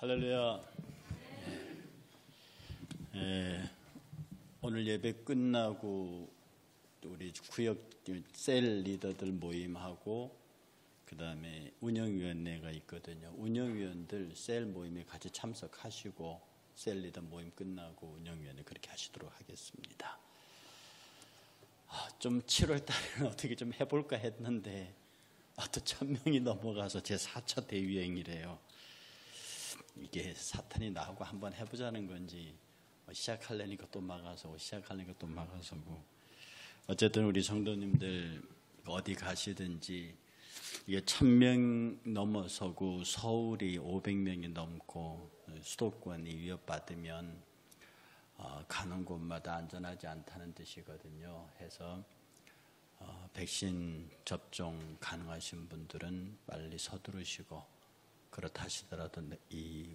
할렐루야. 오늘 예배 끝나고 우리 구역 셀 리더들 모임하고 그 다음에 운영위원회가 있거든요. 운영위원들 셀 모임에 같이 참석하시고 셀 리더 모임 끝나고 운영위원회 그렇게 하시도록 하겠습니다. 좀 7월 달에는 어떻게 좀 해볼까 했는데 또 1000명이 넘어가서 제 4차 대유행이래요. 이게 사탄이 나하고 한번 해보자는 건지 시작하려니까 또 막아서고 시작하려니까 또 막아서고 어쨌든 우리 성도님들 어디 가시든지 이게 1000명 넘어서고 서울이 500명이 넘고 수도권이 위협받으면 가는 곳마다 안전하지 않다는 뜻이거든요. 해서 백신 접종 가능하신 분들은 빨리 서두르시고 그렇다 하시더라도 이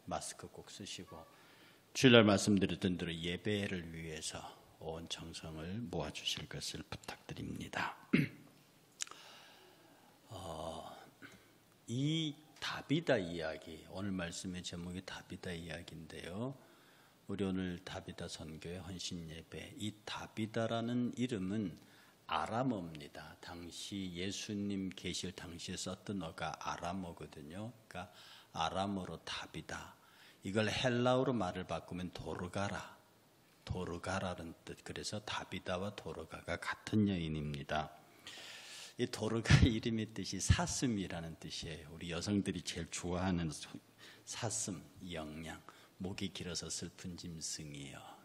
마스크 꼭 쓰시고 주일날 말씀드렸던 대로 예배를 위해서 온 정성을 모아주실 것을 부탁드립니다. 이 다비다 이야기, 오늘 말씀의 제목이 다비다 이야기인데요. 우리 오늘 다비다 선교의 헌신 예배, 이 다비다라는 이름은 아람어입니다. 당시 예수님 계실 당시에 썼던 어가 아람어거든요. 그러니까 아람어로 다비다. 이걸 헬라어로 말을 바꾸면 도르가라. 도르가라는 뜻. 그래서 다비다와 도르가가 같은 여인입니다. 이 도르가 이름의 뜻이 사슴이라는 뜻이에요. 우리 여성들이 제일 좋아하는 사슴, 영양. 목이 길어서 슬픈 짐승이에요.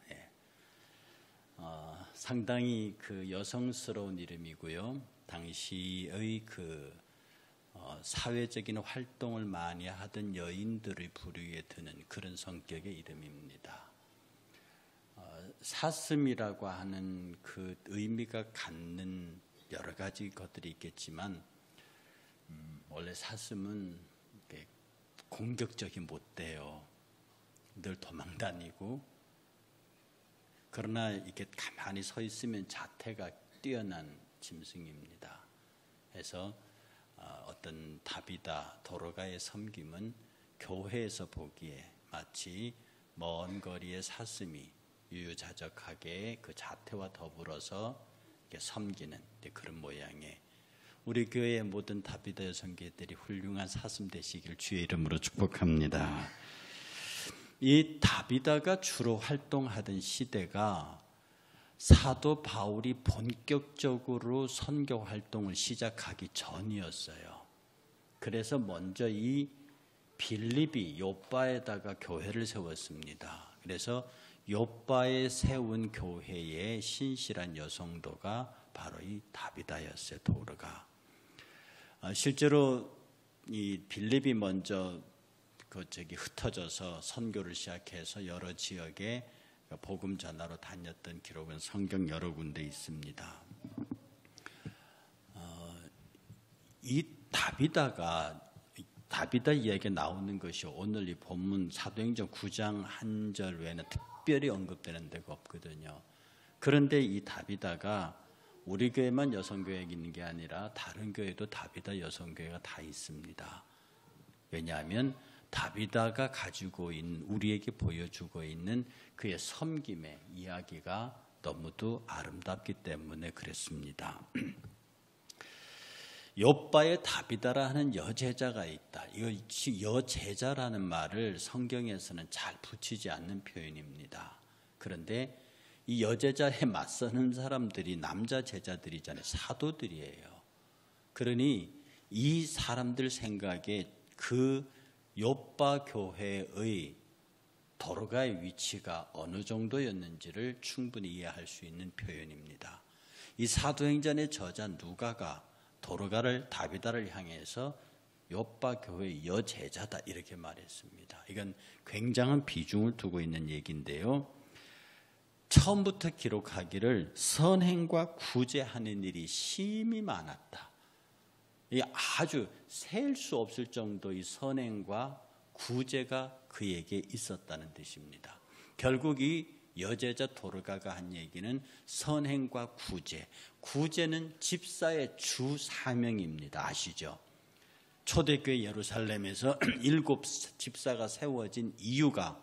상당히 그 여성스러운 이름이고요. 당시의 그 사회적인 활동을 많이 하던 여인들의 부류에 드는 그런 성격의 이름입니다. 사슴이라고 하는 그 의미가 갖는 여러 가지 것들이 있겠지만 원래 사슴은 공격적이 못 돼요. 늘 도망다니고 그러나 이렇게 가만히 서 있으면 자태가 뛰어난 짐승입니다. 그래서 어떤 다비다 도르가의 섬김은 교회에서 보기에 마치 먼 거리의 사슴이 유유자적하게 그 자태와 더불어서 섬기는 그런 모양의 우리 교회의 모든 다비다 여성계들이 훌륭한 사슴 되시길 주의 이름으로 축복합니다. 이 다비다가 주로 활동하던 시대가 사도 바울이 본격적으로 선교 활동을 시작하기 전이었어요. 그래서 먼저 이 빌립이 욥바에다가 교회를 세웠습니다. 그래서 욥바에 세운 교회의 신실한 여성도가 바로 이 다비다였어요. 도르가. 실제로 이 빌립이 먼저 흩어져서 선교를 시작해서 여러 지역에 복음 전하러 다녔던 기록은 성경 여러 군데 있습니다. 이 다비다 이야기가 나오는 것이 오늘 이 본문 사도행전 9장 1절 외에는 특별히 언급되는 데가 없거든요. 그런데 이 다비다가 우리 교회만 여성교회가 있는 게 아니라 다른 교회도 다비다 여성교회가 다 있습니다. 왜냐하면 다비다가 가지고 있는 우리에게 보여주고 있는 그의 섬김의 이야기가 너무도 아름답기 때문에 그랬습니다. 욥바에 다비다라 하는 여제자가 있다. 이 여제자라는 말을 성경에서는 잘 붙이지 않는 표현입니다. 그런데 이 여제자에 맞서는 사람들이 남자 제자들이잖아요. 사도들이에요. 그러니 이 사람들 생각에 그 욥바 교회의 도르가의 위치가 어느 정도였는지를 충분히 이해할 수 있는 표현입니다. 이 사도행전의 저자 누가가 도르가를 다비다를 향해서 욥바 교회의 여제자다 이렇게 말했습니다. 이건 굉장한 비중을 두고 있는 얘기인데요. 처음부터 기록하기를 선행과 구제하는 일이 심히 많았다. 아주 셀 수 없을 정도의 선행과 구제가 그에게 있었다는 뜻입니다. 결국 이 여제자 도르가가 한 얘기는 선행과 구제. 구제는 집사의 주 사명입니다. 아시죠? 초대교회 예루살렘에서 7 집사가 세워진 이유가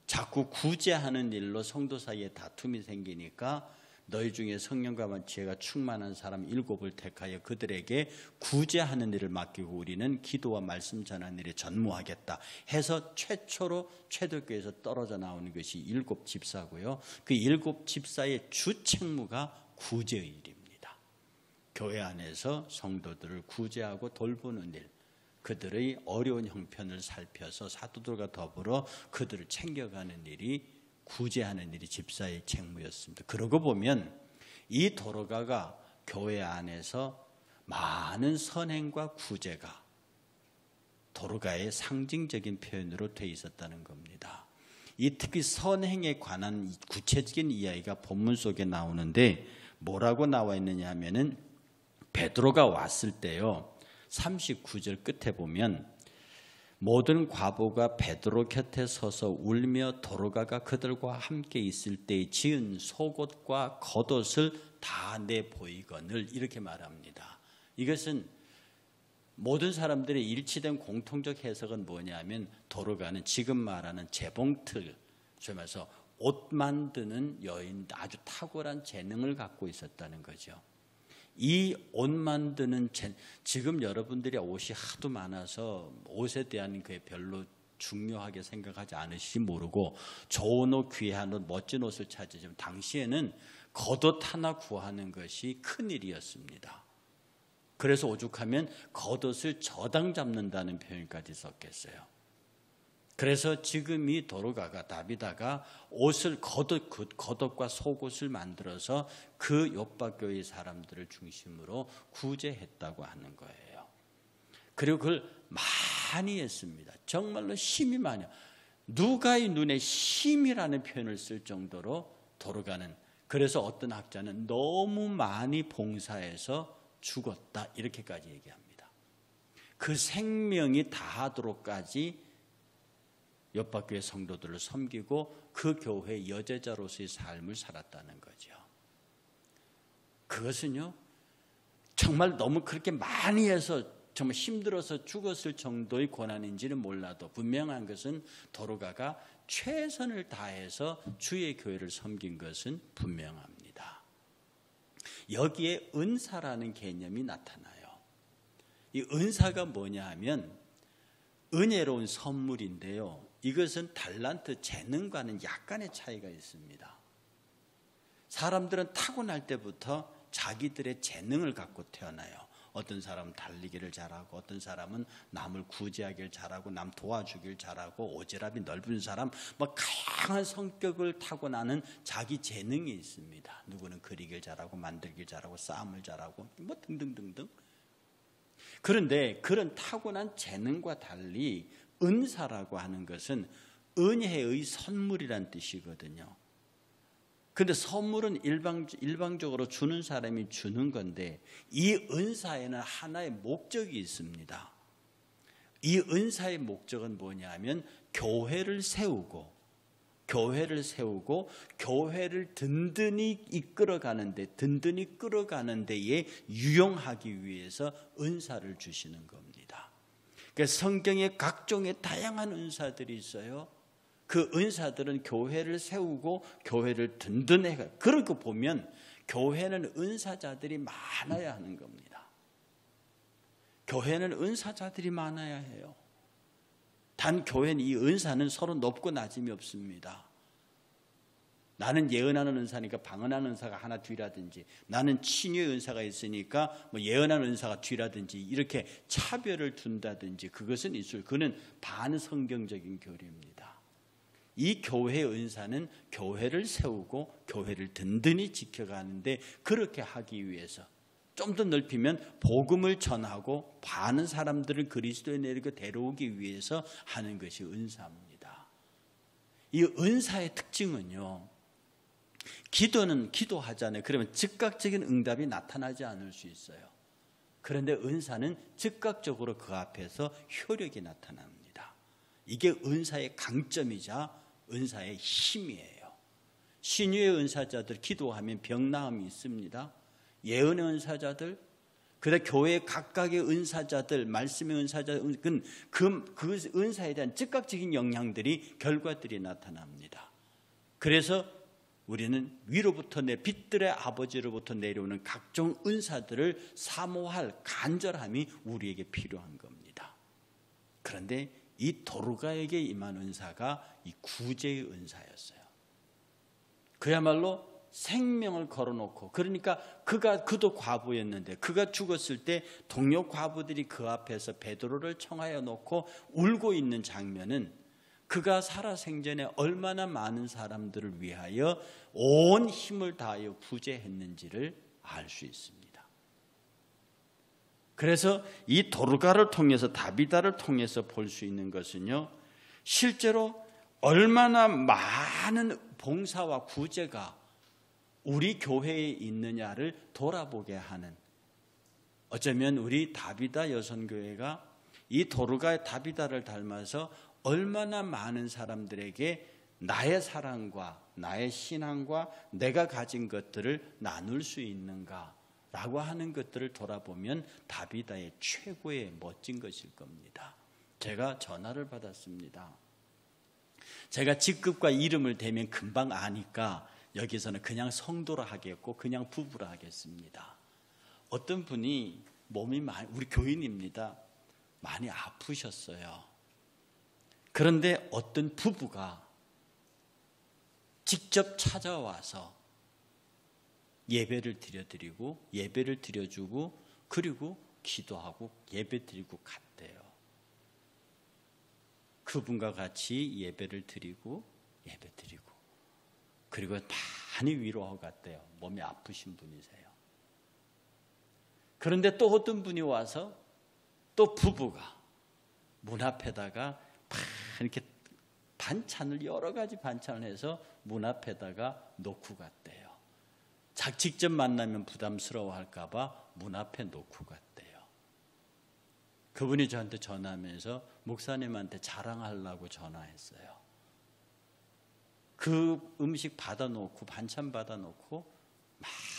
자꾸 구제하는 일로 성도 사이에 다툼이 생기니까 너희 중에 성령과 지혜가 충만한 사람 7을 택하여 그들에게 구제하는 일을 맡기고 우리는 기도와 말씀 전하는 일에 전무하겠다 해서 최초로 초대교회에서 떨어져 나오는 것이 7 집사고요. 그 7 집사의 주 책무가 구제의 일입니다. 교회 안에서 성도들을 구제하고 돌보는 일, 그들의 어려운 형편을 살펴서 사도들과 더불어 그들을 챙겨가는 일이, 구제하는 일이 집사의 책무였습니다. 그러고 보면 이 도로가가 교회 안에서 많은 선행과 구제가 도로가의 상징적인 표현으로 되어 있었다는 겁니다. 이 특히 선행에 관한 구체적인 이야기가 본문 속에 나오는데 뭐라고 나와 있느냐 하면은 베드로가 왔을 때요, 39절 끝에 보면 모든 과부가 베드로 곁에 서서 울며 도로가가 그들과 함께 있을 때에 지은 속옷과 겉옷을 다 내보이거늘, 이렇게 말합니다. 이것은 모든 사람들의 일치된 공통적 해석은 뭐냐면 도로가는 지금 말하는 재봉틀, 소위 말해서 옷 만드는 여인, 아주 탁월한 재능을 갖고 있었다는 거죠. 이 옷 만드는, 지금 여러분들이 옷이 하도 많아서 옷에 대한 게 별로 중요하게 생각하지 않으실지 모르고 좋은 옷, 귀한 옷, 멋진 옷을 찾으시면 당시에는 겉옷 하나 구하는 것이 큰일이었습니다. 그래서 오죽하면 겉옷을 저당 잡는다는 표현까지 썼겠어요. 그래서 지금 이 도로가가, 다비다가 옷을, 겉옷과 속옷을 만들어서 그 요빠교회 사람들을 중심으로 구제했다고 하는 거예요. 그리고 그걸 많이 했습니다. 정말로 힘이 많아요. 누가의 눈에 힘이라는 표현을 쓸 정도로 도로가는, 그래서 어떤 학자는 너무 많이 봉사해서 죽었다, 이렇게까지 얘기합니다. 그 생명이 다하도록까지 요빠교회 성도들을 섬기고 그 교회 여제자로서의 삶을 살았다는 거죠. 그것은요, 정말 너무 그렇게 많이 해서 정말 힘들어서 죽었을 정도의 고난인지는 몰라도 분명한 것은 도로가가 최선을 다해서 주의 교회를 섬긴 것은 분명합니다. 여기에 은사라는 개념이 나타나요. 이 은사가 뭐냐 하면 은혜로운 선물인데요, 이것은 달란트, 재능과는 약간의 차이가 있습니다. 사람들은 타고날 때부터 자기들의 재능을 갖고 태어나요. 어떤 사람은 달리기를 잘하고, 어떤 사람은 남을 구제하기를 잘하고, 남 도와주기를 잘하고, 오지랖이 넓은 사람, 다양한 성격을 타고나는 자기 재능이 있습니다. 누구는 그리기를 잘하고, 만들기를 잘하고, 싸움을 잘하고, 등등등등. 그런데 그런 타고난 재능과 달리 은사라고 하는 것은 은혜의 선물이란 뜻이거든요. 그런데 선물은 일방적으로 주는 사람이 주는 건데, 이 은사에는 하나의 목적이 있습니다. 이 은사의 목적은 뭐냐면 교회를 세우고 교회를 든든히 이끌어가는데, 든든히 끌어가는 데에 유용하기 위해서 은사를 주시는 겁니다. 그러니까 성경에 각종의 다양한 은사들이 있어요. 그 은사들은 교회를 세우고 교회를 든든해. 그러고 보면 교회는 은사자들이 많아야 하는 겁니다. 교회는 은사자들이 많아야 해요. 단 교회는 이 은사는 서로 높고 낮음이 없습니다. 나는 예언하는 은사니까 방언하는 은사가 하나 뒤라든지, 나는 치유의 은사가 있으니까 예언하는 은사가 뒤라든지, 이렇게 차별을 둔다든지, 그것은 있을, 그는 반성경적인 교리입니다. 이 교회의 은사는 교회를 세우고 교회를 든든히 지켜가는데, 그렇게 하기 위해서 좀 더 넓히면 복음을 전하고 많은 사람들을 그리스도에 내리고 데려오기 위해서 하는 것이 은사입니다. 이 은사의 특징은요, 기도는 기도하잖아요. 그러면 즉각적인 응답이 나타나지 않을 수 있어요. 그런데 은사는 즉각적으로 그 앞에서 효력이 나타납니다. 이게 은사의 강점이자 은사의 힘이에요. 신유의 은사자들 기도하면 병나음이 있습니다. 예언의 은사자들 그래 교회 각각의 은사자들, 말씀의 은사자들은 그 은사에 대한 즉각적인 영향들이, 결과들이 나타납니다. 그래서 우리는 위로부터 빛들의 아버지로부터 내려오는 각종 은사들을 사모할 간절함이 우리에게 필요한 겁니다. 그런데 이 도르가에게 임한 은사가 이 구제의 은사였어요. 그야말로 생명을 걸어놓고, 그러니까 그도 과부였는데 그가 죽었을 때 동료 과부들이 그 앞에서 베드로를 청하여 놓고 울고 있는 장면은 그가 살아생전에 얼마나 많은 사람들을 위하여 온 힘을 다하여 구제했는지를 알 수 있습니다. 그래서 이 도르가를 통해서, 다비다를 통해서 볼 수 있는 것은요, 실제로 얼마나 많은 봉사와 구제가 우리 교회에 있느냐를 돌아보게 하는, 어쩌면 우리 다비다 여선교회가 이 도르가의 다비다를 닮아서 얼마나 많은 사람들에게 나의 사랑과 나의 신앙과 내가 가진 것들을 나눌 수 있는가라고 하는 것들을 돌아보면 다비다의 최고의 멋진 것일 겁니다. 제가 전화를 받았습니다. 제가 직급과 이름을 대면 금방 아니까 여기서는 그냥 성도라 하겠고 그냥 부부라 하겠습니다. 어떤 분이 몸이 우리 교인입니다. 많이 아프셨어요. 그런데 어떤 부부가 직접 찾아와서 예배를 드려드리고 예배를 드려주고 그리고 기도하고 예배 드리고 갔대요. 그분과 같이 예배를 드리고 예배 드리고 그리고 많이 위로하고 갔대요. 몸이 아프신 분이세요. 그런데 또 어떤 분이 와서 또 부부가 문 앞에다가 이렇게 반찬을, 여러 가지 반찬을 해서 문 앞에다가 놓고 갔대요. 직접 만나면 부담스러워 할까봐 문 앞에 놓고 갔대요. 그분이 저한테 전화하면서 목사님한테 자랑하려고 전화했어요. 그 음식 받아놓고 반찬 받아놓고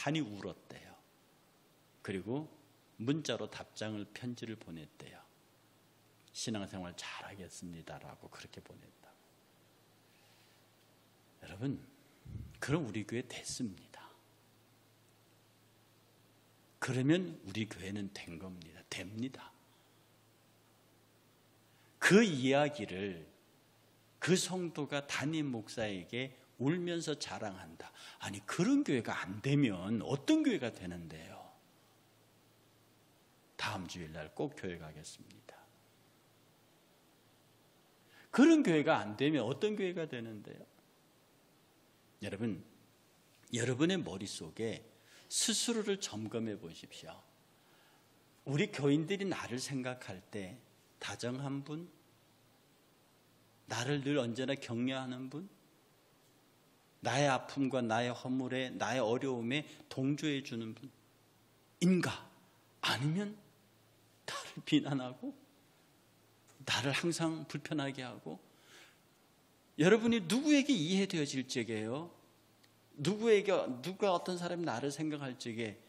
많이 울었대요. 그리고 문자로 답장을, 편지를 보냈대요. 신앙생활 잘하겠습니다라고 그렇게 보냈다고. 여러분, 그럼 우리 교회 됐습니다. 그러면 우리 교회는 된 겁니다. 됩니다. 그 이야기를 그 성도가 담임 목사에게 울면서 자랑한다. 아니, 그런 교회가 안 되면 어떤 교회가 되는데요? 다음 주일날 꼭 교회 가겠습니다. 그런 교회가 안 되면 어떤 교회가 되는데요? 여러분, 여러분의 머릿속에 스스로를 점검해 보십시오. 우리 교인들이 나를 생각할 때 다정한 분, 나를 늘 언제나 격려하는 분, 나의 아픔과 나의 허물에, 나의 어려움에 동조해 주는 분인가? 아니면 나를 비난하고 나를 항상 불편하게 하고, 여러분이 누구에게 이해되어질 적에요, 누가 어떤 사람이 나를 생각할 적에,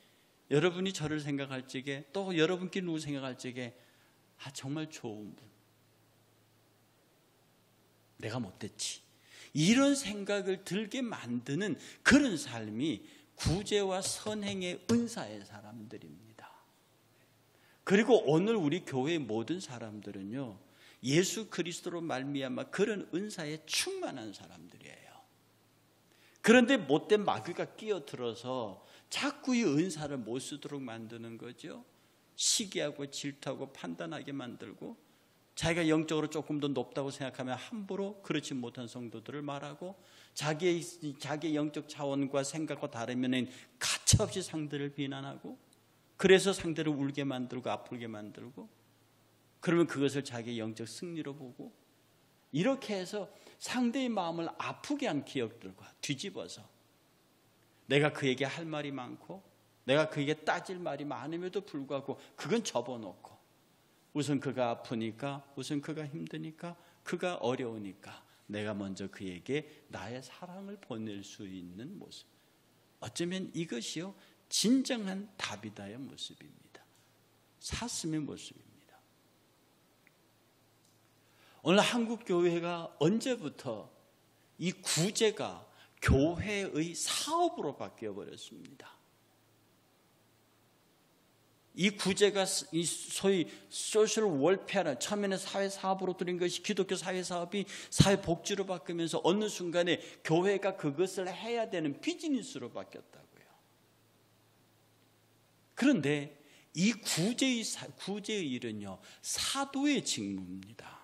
여러분이 저를 생각할 적에, 또 여러분끼리 누구 생각할 적에, 정말 좋은 분, 내가 못됐지, 이런 생각을 들게 만드는 그런 삶이 구제와 선행의 은사의 사람들입니다. 그리고 오늘 우리 교회의 모든 사람들은요, 예수 그리스도로 말미암아 그런 은사에 충만한 사람들이에요. 그런데 못된 마귀가 끼어들어서 자꾸 이 은사를 못 쓰도록 만드는 거죠. 시기하고 질투하고 판단하게 만들고, 자기가 영적으로 조금 더 높다고 생각하면 함부로 그렇지 못한 성도들을 말하고, 자기의 영적 차원과 생각과 다르면 가차없이 상대를 비난하고, 그래서 상대를 울게 만들고 아프게 만들고, 그러면 그것을 자기의 영적 승리로 보고, 이렇게 해서 상대의 마음을 아프게 한 기억들과 뒤집어서 내가 그에게 할 말이 많고 내가 그에게 따질 말이 많음에도 불구하고 그건 접어놓고, 우선 그가 아프니까, 우선 그가 힘드니까, 그가 어려우니까 내가 먼저 그에게 나의 사랑을 보낼 수 있는 모습, 어쩌면 이것이요 진정한 다비다의 모습입니다. 사슴의 모습입니다. 오늘 한국 교회가 언제부터 이 구제가 교회의 사업으로 바뀌어 버렸습니다. 이 구제가 이 소위 소셜 월페어는 처음에는 사회 사업으로 들인 것이 기독교 사회 사업이 사회 복지로 바뀌면서 어느 순간에 교회가 그것을 해야 되는 비즈니스로 바뀌었다고요. 그런데 이 구제의 일은요, 사도의 직무입니다.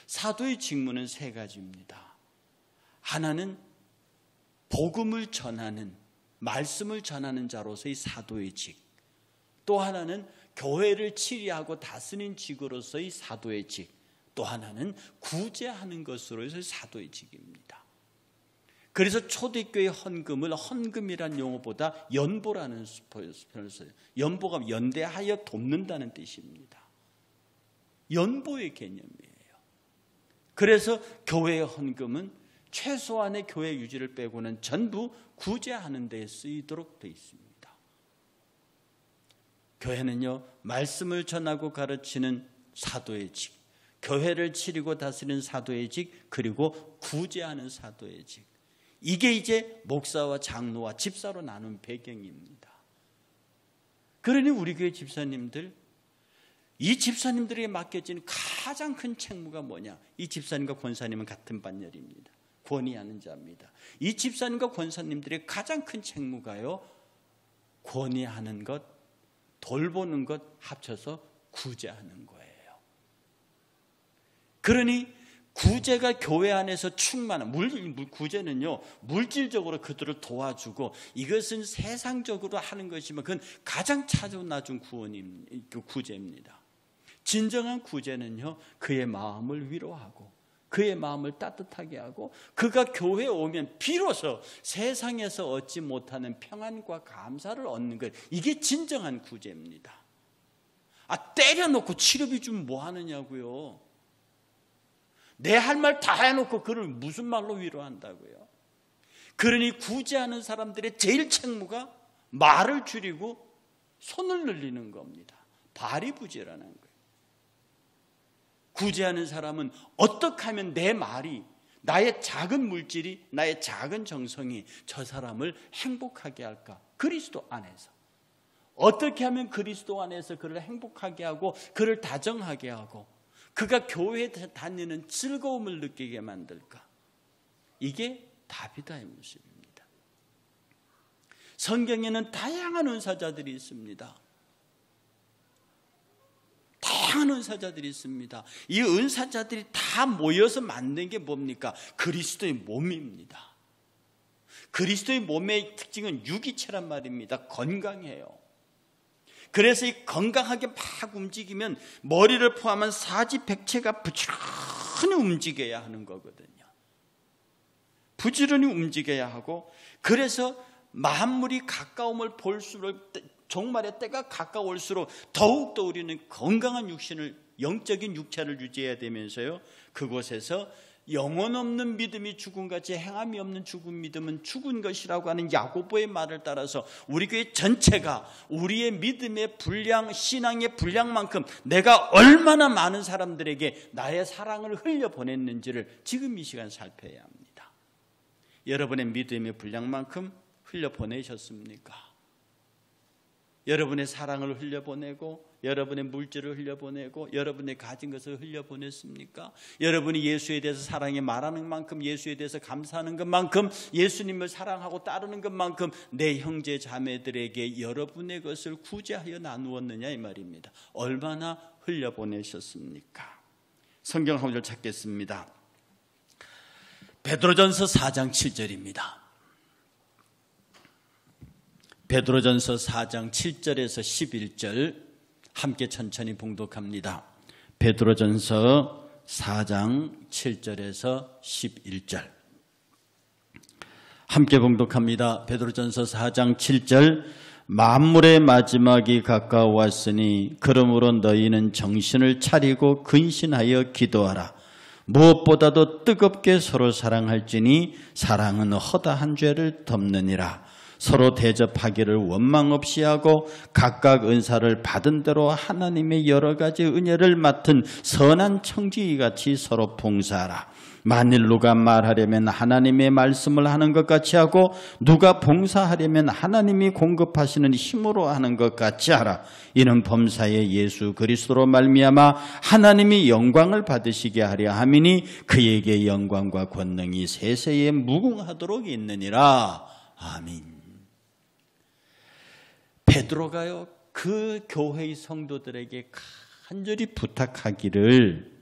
사도의 직무는 세 가지입니다. 하나는 복음을 전하는, 말씀을 전하는 자로서의 사도의 직. 또 하나는 교회를 치리하고 다스리는 직으로서의 사도의 직. 또 하나는 구제하는 것으로서의 사도의 직입니다. 그래서 초대교회 헌금을 헌금이란 용어보다 연보라는 표현을 써요. 연보가 연대하여 돕는다는 뜻입니다. 연보의 개념이에요. 그래서 교회의 헌금은 최소한의 교회 유지를 빼고는 전부 구제하는 데 쓰이도록 되어 있습니다. 교회는요, 말씀을 전하고 가르치는 사도의 직, 교회를 치리고 다스리는 사도의 직, 그리고 구제하는 사도의 직. 이게 이제 목사와 장로와 집사로 나눈 배경입니다. 그러니 우리 교회 집사님들, 이 집사님들에게 맡겨진 가장 큰 책무가 뭐냐? 이 집사님과 권사님은 같은 반열입니다. 권위하는 자입니다. 이 집사님과 권사님들의 가장 큰 책무가요, 권위하는 것, 돌보는 것 합쳐서 구제하는 거예요. 그러니 구제가 교회 안에서 충만한, 구제는요, 물질적으로 그들을 도와주고 이것은 세상적으로 하는 것이면 그건 가장 낮은 구제입니다. 진정한 구제는요, 그의 마음을 위로하고 그의 마음을 따뜻하게 하고 그가 교회에 오면 비로소 세상에서 얻지 못하는 평안과 감사를 얻는 것, 이게 진정한 구제입니다. 때려놓고 치료비 주면 뭐 하느냐고요. 내 할 말 다 해놓고 그를 무슨 말로 위로한다고요. 그러니 구제하는 사람들의 제일 책무가 말을 줄이고 손을 늘리는 겁니다. 발휘부지라는 거예요. 구제하는 사람은 어떻게 하면 내 말이, 나의 작은 물질이, 나의 작은 정성이 저 사람을 행복하게 할까? 그리스도 안에서. 어떻게 하면 그리스도 안에서 그를 행복하게 하고 그를 다정하게 하고 그가 교회에 다니는 즐거움을 느끼게 만들까? 이게 다비다의 모습입니다. 성경에는 다양한 은사자들이 있습니다. 다양한 은사자들이 있습니다. 이 은사자들이 다 모여서 만든 게 뭡니까? 그리스도의 몸입니다. 그리스도의 몸의 특징은 유기체란 말입니다. 건강해요. 그래서 이 건강하게 막 움직이면 머리를 포함한 사지백체가 부지런히 움직여야 하는 거거든요. 부지런히 움직여야 하고, 그래서 만물이 가까움을 볼수록, 종말의 때가 가까울수록 더욱더 우리는 건강한 육신을, 영적인 육체를 유지해야 되면서요, 그곳에서 영혼 없는 믿음이 죽음같이 행함이 없는 죽은 믿음은 죽은 것이라고 하는 야고보의 말을 따라서 우리 교회 전체가 우리의 믿음의 분량, 신앙의 분량만큼 내가 얼마나 많은 사람들에게 나의 사랑을 흘려보냈는지를 지금 이 시간 살펴야 합니다. 여러분의 믿음의 분량만큼 흘려보내셨습니까? 여러분의 사랑을 흘려보내고, 여러분의 물질을 흘려보내고, 여러분의 가진 것을 흘려보냈습니까? 여러분이 예수에 대해서 사랑에 말하는 만큼, 예수에 대해서 감사하는 것만큼, 예수님을 사랑하고 따르는 것만큼 내 형제 자매들에게 여러분의 것을 구제하여 나누었느냐 이 말입니다. 얼마나 흘려보내셨습니까? 성경 한 구절 찾겠습니다. 베드로전서 4장 7절입니다. 베드로전서 4장 7절에서 11절 함께 천천히 봉독합니다. 베드로전서 4장 7절에서 11절 함께 봉독합니다. 베드로전서 4장 7절 만물의 마지막이 가까워왔으니 그러므로 너희는 정신을 차리고 근신하여 기도하라. 무엇보다도 뜨겁게 서로 사랑할지니 사랑은 허다한 죄를 덮느니라. 서로 대접하기를 원망 없이 하고 각각 은사를 받은 대로 하나님의 여러 가지 은혜를 맡은 선한 청지기같이 서로 봉사하라. 만일 누가 말하려면 하나님의 말씀을 하는 것 같이 하고 누가 봉사하려면 하나님이 공급하시는 힘으로 하는 것 같이 하라. 이는 범사에 예수 그리스도로 말미암아 하나님이 영광을 받으시게 하려 함이니 그에게 영광과 권능이 세세에 무궁하도록 있느니라. 아멘. 베드로가요, 그 교회의 성도들에게 간절히 부탁하기를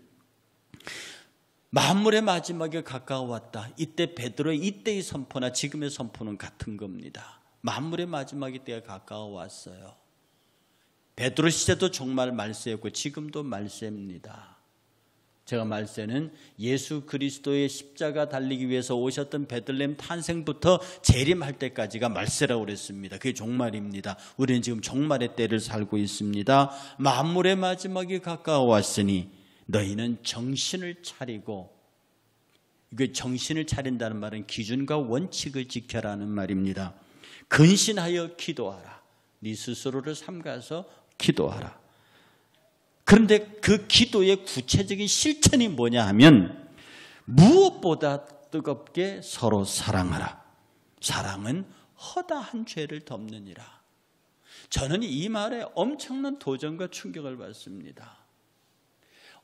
만물의 마지막에 가까워왔다. 이때 베드로의 이때의 선포나 지금의 선포는 같은 겁니다. 만물의 마지막의 때가 가까워왔어요. 베드로 시대도 정말 말세였고 지금도 말세입니다. 제가 말세는 예수 그리스도의 십자가 달리기 위해서 오셨던 베들레헴 탄생부터 재림할 때까지가 말세라고 그랬습니다. 그게 종말입니다. 우리는 지금 종말의 때를 살고 있습니다. 만물의 마지막이 가까워왔으니 너희는 정신을 차리고, 이게 정신을 차린다는 말은 기준과 원칙을 지켜라는 말입니다. 근신하여 기도하라. 네 스스로를 삼가서 기도하라. 그런데 그 기도의 구체적인 실천이 뭐냐 하면 무엇보다 뜨겁게 서로 사랑하라. 사랑은 허다한 죄를 덮느니라. 저는 이 말에 엄청난 도전과 충격을 받습니다.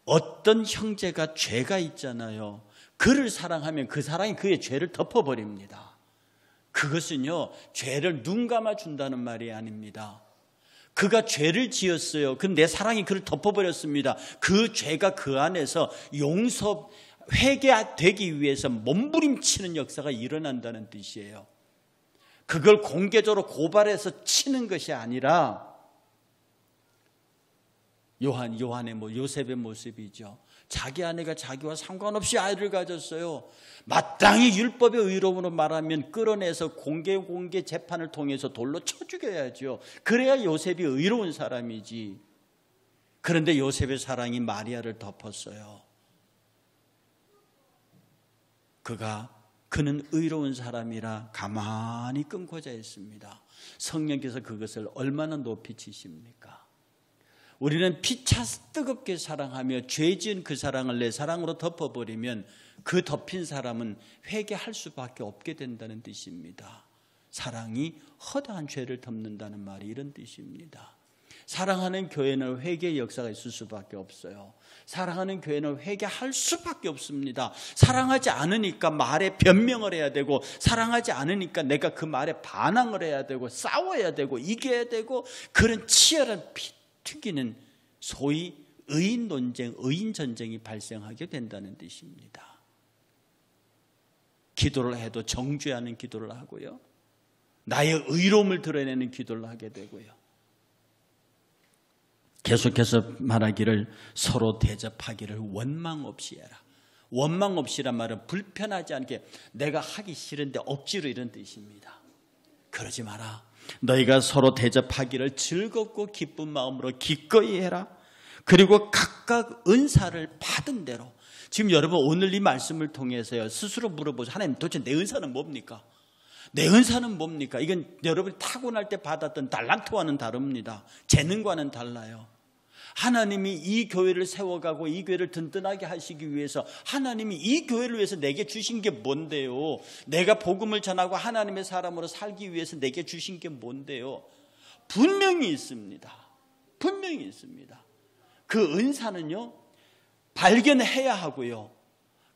어떤 형제가 죄가 있잖아요. 그를 사랑하면 그 사랑이 그의 죄를 덮어버립니다. 그것은요, 죄를 눈 감아준다는 말이 아닙니다. 그가 죄를 지었어요. 근데 내 사랑이 그를 덮어버렸습니다. 그 죄가 그 안에서 회개되기 위해서 몸부림치는 역사가 일어난다는 뜻이에요. 그걸 공개적으로 고발해서 치는 것이 아니라 요셉의 모습이죠. 자기 아내가 자기와 상관없이 아이를 가졌어요. 마땅히 율법의 의로움으로 말하면 끌어내서 공개 재판을 통해서 돌로 쳐 죽여야죠. 그래야 요셉이 의로운 사람이지. 그런데 요셉의 사랑이 마리아를 덮었어요. 그는 의로운 사람이라 가만히 끊고자 했습니다. 성령께서 그것을 얼마나 높이 치십니까? 우리는 피차 뜨겁게 사랑하며 죄 지은 그 사랑을 내 사랑으로 덮어버리면 그 덮인 사람은 회개할 수밖에 없게 된다는 뜻입니다. 사랑이 허다한 죄를 덮는다는 말이 이런 뜻입니다. 사랑하는 교회는 회개의 역사가 있을 수밖에 없어요. 사랑하는 교회는 회개할 수밖에 없습니다. 사랑하지 않으니까 말에 변명을 해야 되고, 사랑하지 않으니까 내가 그 말에 반항을 해야 되고, 싸워야 되고, 이겨야 되고, 그런 치열한 피 튀기는 소위 의인 논쟁, 의인 전쟁이 발생하게 된다는 뜻입니다. 기도를 해도 정죄하는 기도를 하고요. 나의 의로움을 드러내는 기도를 하게 되고요. 계속해서 말하기를 서로 대접하기를 원망 없이 해라. 원망 없이란 말은 불편하지 않게 내가 하기 싫은데 억지로 이런 뜻입니다. 그러지 마라. 너희가 서로 대접하기를 즐겁고 기쁜 마음으로 기꺼이 해라. 그리고 각각 은사를 받은 대로. 지금 여러분 오늘 이 말씀을 통해서요, 스스로 물어보죠. 하나님 도대체 내 은사는 뭡니까? 내 은사는 뭡니까? 이건 여러분이 타고날 때 받았던 달란트와는 다릅니다. 재능과는 달라요. 하나님이 이 교회를 세워가고 이 교회를 든든하게 하시기 위해서 하나님이 이 교회를 위해서 내게 주신 게 뭔데요? 내가 복음을 전하고 하나님의 사람으로 살기 위해서 내게 주신 게 뭔데요? 분명히 있습니다. 분명히 있습니다. 그 은사는요, 발견해야 하고요.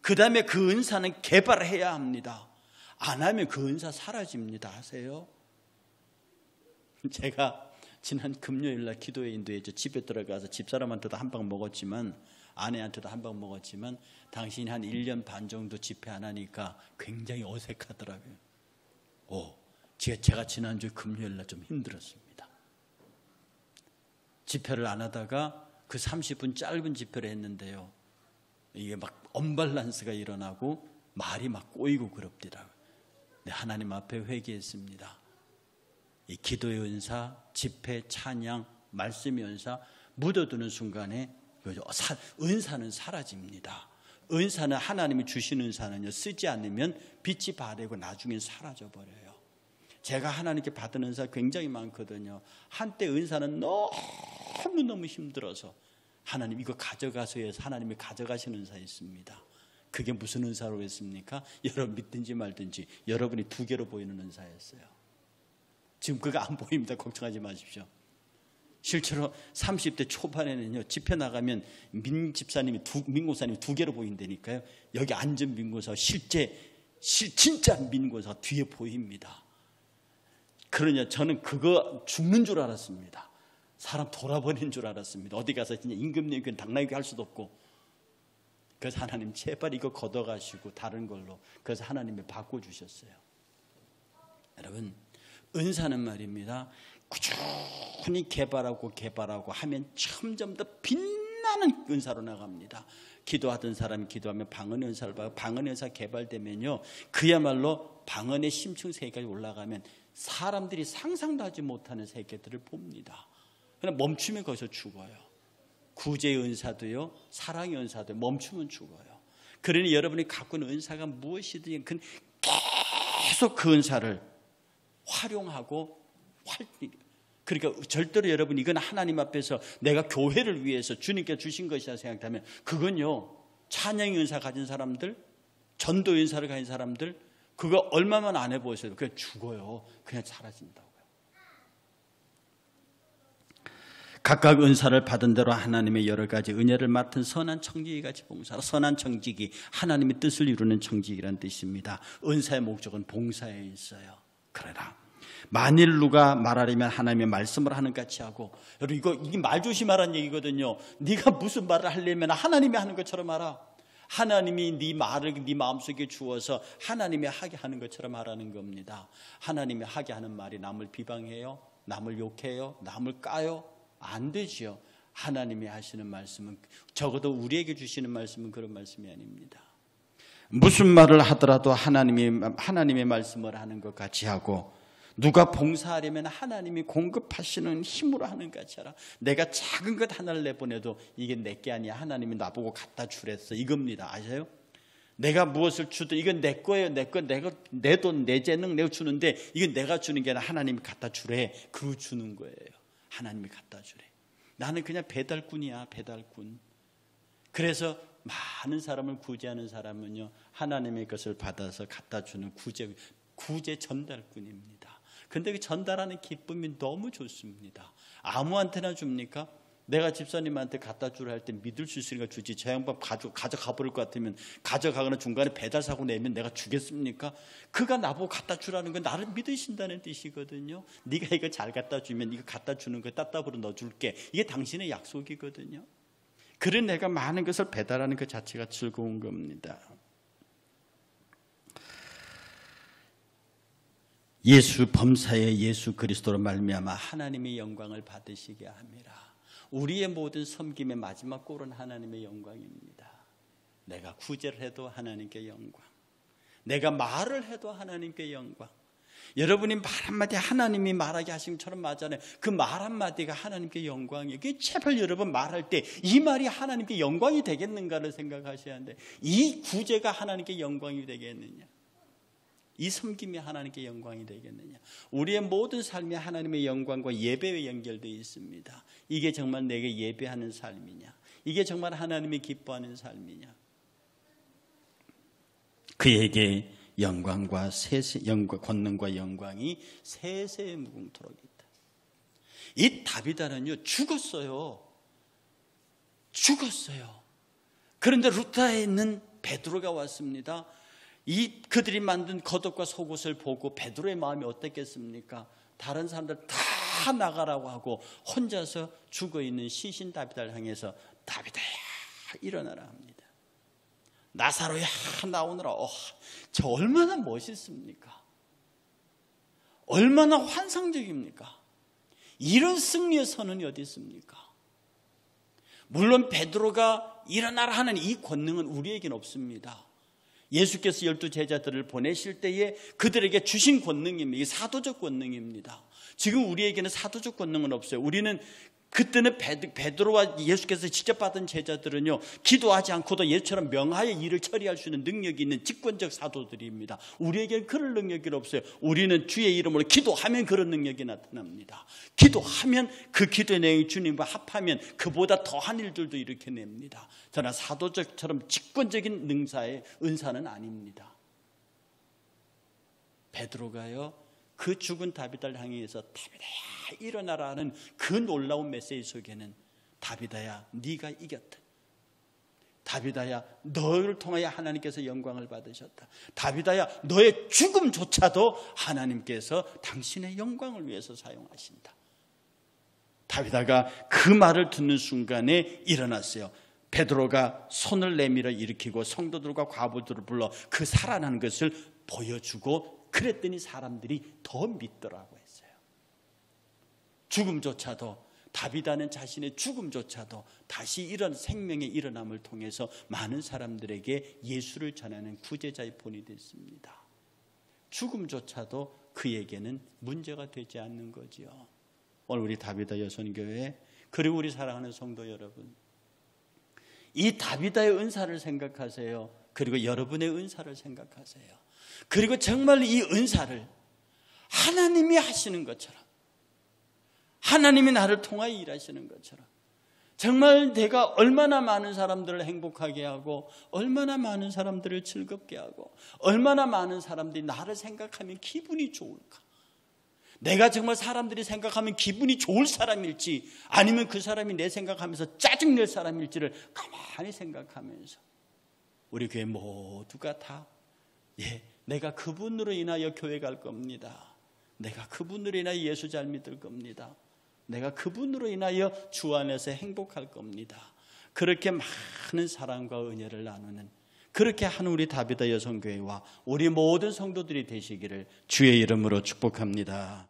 그 다음에 그 은사는 개발해야 합니다. 안 하면 그 은사 사라집니다. 아세요? 제가 지난 금요일날 기도회 인도했죠. 집에 들어가서 집사람한테도 한 방 먹었지만, 아내한테도 한 방 먹었지만, 당신이 한 1년 반 정도 집회 안 하니까 굉장히 어색하더라고요. 제가 지난주 금요일날 좀 힘들었습니다. 집회를 안 하다가 그 30분 짧은 집회를 했는데요, 이게 막 언밸런스가 일어나고 말이 막 꼬이고 그럽더라고요. 네, 하나님 앞에 회개했습니다. 이 기도의 은사, 집회, 찬양, 말씀의 은사 묻어두는 순간에 은사는 사라집니다. 은사는 하나님이 주신 은사는요, 쓰지 않으면 빛이 바래고 나중엔 사라져버려요. 제가 하나님께 받은 은사 굉장히 많거든요. 한때 은사는 너무너무 힘들어서 하나님 이거 가져가서 해서 하나님이 가져가시는 은사 있습니다. 그게 무슨 은사로 했습니까? 여러분 믿든지 말든지 여러분이 2개로 보이는 은사였어요. 지금 그거 안 보입니다. 걱정하지 마십시오. 실제로 30대 초반에는요, 집회 나가면 민 집사님이 민고사님이 2개로 보인다니까요. 여기 앉은 민고사 진짜 민고사가 뒤에 보입니다. 그러냐, 저는 그거 죽는 줄 알았습니다. 사람 돌아버리는 줄 알았습니다. 어디 가서 진짜 임금님 당나귀 할 수도 없고. 그래서 하나님 제발 이거 걷어가시고 다른 걸로, 그래서 하나님이 바꿔주셨어요. 여러분, 은사는 말입니다, 꾸준히 개발하고 하면 점점 더 빛나는 은사로 나갑니다. 기도하던 사람이 기도하면 방언의 은사를 받고, 방언의 은사 개발되면요, 그야말로 방언의 심층 세계까지 올라가면 사람들이 상상도 하지 못하는 세계들을 봅니다. 그냥 멈추면 거기서 죽어요. 구제의 은사도요, 사랑의 은사도 멈추면 죽어요. 그러니 여러분이 갖고 있는 은사가 무엇이든 계속 그 은사를 활용하고 그러니까 절대로 여러분 이건 하나님 앞에서 내가 교회를 위해서 주님께 주신 것이라 생각하면 그건요, 찬양의 은사 가진 사람들, 전도의 은사를 가진 사람들, 그거 얼마만 안 해보세요. 그냥 죽어요. 그냥 사라진다고요. 각각 은사를 받은 대로 하나님의 여러 가지 은혜를 맡은 선한 청지기 같이 봉사하라. 선한 청지기, 하나님의 뜻을 이루는 청지기란 뜻입니다. 은사의 목적은 봉사에 있어요. 그러나 만일 누가 말하려면 하나님의 말씀을 하는 같이 하고, 여러분 이게 말 조심하라는 얘기거든요. 네가 무슨 말을 하려면 하나님이 하는 것처럼 하라. 하나님이 네 말을 네 마음속에 주어서 하나님이 하게 하는 것처럼 하라는 겁니다. 하나님이 하게 하는 말이 남을 비방해요, 남을 욕해요, 남을 까요? 안 되지요. 하나님이 하시는 말씀은, 적어도 우리에게 주시는 말씀은 그런 말씀이 아닙니다. 무슨 말을 하더라도 하나님의 말씀을 하는 것 같이 하고, 누가 봉사하려면 하나님이 공급하시는 힘으로 하는 것 같이 하라. 내가 작은 것 하나를 내보내도 이게 내게 아니야, 하나님이 나보고 갖다 주랬어, 이겁니다. 아세요? 내가 무엇을 주든 이건 내 거예요. 내 돈, 내 재능 내가 주는데 이건 내가 주는 게 아니라 하나님이 갖다 주래. 그러고 주는 거예요. 하나님이 갖다 주래. 나는 그냥 배달꾼이야, 배달꾼. 그래서 많은 사람을 구제하는 사람은요, 하나님의 것을 받아서 갖다 주는 구제 전달꾼입니다. 근데 그 전달하는 기쁨이 너무 좋습니다. 아무한테나 줍니까? 내가 집사님한테 갖다 주라 할 때 믿을 수 있으니까 주지. 저 양반 가져가 버릴 것 같으면, 가져가거나 중간에 배달 사고 내면 내가 주겠습니까? 그가 나보고 갖다 주라는 건 나를 믿으신다는 뜻이거든요. 네가 이거 잘 갖다 주면 이거 갖다 주는 거 따따블로 넣어줄게. 이게 당신의 약속이거든요. 그런 내가 많은 것을 배달하는 것 자체가 즐거운 겁니다. 예수 범사의 예수 그리스도로 말미암아 하나님의 영광을 받으시게 함이라. 우리의 모든 섬김의 마지막 골은 하나님의 영광입니다. 내가 구제를 해도 하나님께 영광, 내가 말을 해도 하나님께 영광. 여러분이 말 한마디 하나님이 말하게 하신 것처럼 맞잖아요. 그 말 한마디가 하나님께 영광이에요. 제발 여러분 말할 때 이 말이 하나님께 영광이 되겠는가를 생각하셔야 하는데, 이 구제가 하나님께 영광이 되겠느냐, 이 섬김이 하나님께 영광이 되겠느냐. 우리의 모든 삶이 하나님의 영광과 예배에 연결되어 있습니다. 이게 정말 내게 예배하는 삶이냐, 이게 정말 하나님이 기뻐하는 삶이냐. 그에게 영광과 권능과 영광이 세세에 무궁토록 있다. 이 다비다는요, 죽었어요. 그런데 루타에 있는 베드로가 왔습니다. 그들이 만든 겉옷과 속옷을 보고 베드로의 마음이 어땠겠습니까? 다른 사람들 다 나가라고 하고 혼자서 죽어있는 시신 다비다를 향해서 다비다야 일어나라 합니다. 나사로야 나오너라. 저 얼마나 멋있습니까? 얼마나 환상적입니까? 이런 승리의 선언이 어디 있습니까? 물론 베드로가 일어나라 하는 이 권능은 우리에게는 없습니다. 예수께서 12 제자들을 보내실 때에 그들에게 주신 권능입니다. 이게 사도적 권능입니다. 지금 우리에게는 사도적 권능은 없어요. 우리는 그때는 베드로와 예수께서 직접 받은 제자들은요, 기도하지 않고도 예수처럼 명하여 일을 처리할 수 있는 능력이 있는 직권적 사도들입니다. 우리에게는 그런 능력이 없어요. 우리는 주의 이름으로 기도하면 그런 능력이 나타납니다. 기도하면 그 기도의 내용이 주님과 합하면 그보다 더한 일들도 일으켜냅니다. 저는 사도적처럼 직권적인 은사는 아닙니다. 베드로가요, 그 죽은 다비다를 향해서 다비다야 일어나라 하는 그 놀라운 메시지 속에는 다비다야 네가 이겼다. 다비다야 너를 통하여 하나님께서 영광을 받으셨다. 다비다야 너의 죽음조차도 하나님께서 당신의 영광을 위해서 사용하신다. 다비다가 그 말을 듣는 순간에 일어났어요. 베드로가 손을 내밀어 일으키고 성도들과 과부들을 불러 그 살아난 것을 보여주고 그랬더니 사람들이 더 믿더라고 했어요. 죽음조차도, 다비다는 자신의 죽음조차도 다시 이런 생명의 일어남을 통해서 많은 사람들에게 예수를 전하는 구제자의 본이 됐습니다. 죽음조차도 그에게는 문제가 되지 않는 거지요. 오늘 우리 다비다 여선교회, 그리고 우리 사랑하는 성도 여러분, 이 다비다의 은사를 생각하세요. 그리고 여러분의 은사를 생각하세요. 그리고 정말 이 은사를 하나님이 하시는 것처럼, 하나님이 나를 통하여 일하시는 것처럼, 정말 내가 얼마나 많은 사람들을 행복하게 하고 얼마나 많은 사람들을 즐겁게 하고 얼마나 많은 사람들이 나를 생각하면 기분이 좋을까, 내가 정말 사람들이 생각하면 기분이 좋을 사람일지 아니면 그 사람이 내 생각하면서 짜증낼 사람일지를 가만히 생각하면서 우리 교회 모두가 다 내가 그분으로 인하여 교회 갈 겁니다. 내가 그분으로 인하여 예수 잘 믿을 겁니다. 내가 그분으로 인하여 주 안에서 행복할 겁니다. 그렇게 많은 사랑과 은혜를 나누는, 그렇게 하는 우리 다비다 여성교회와 우리 모든 성도들이 되시기를 주의 이름으로 축복합니다.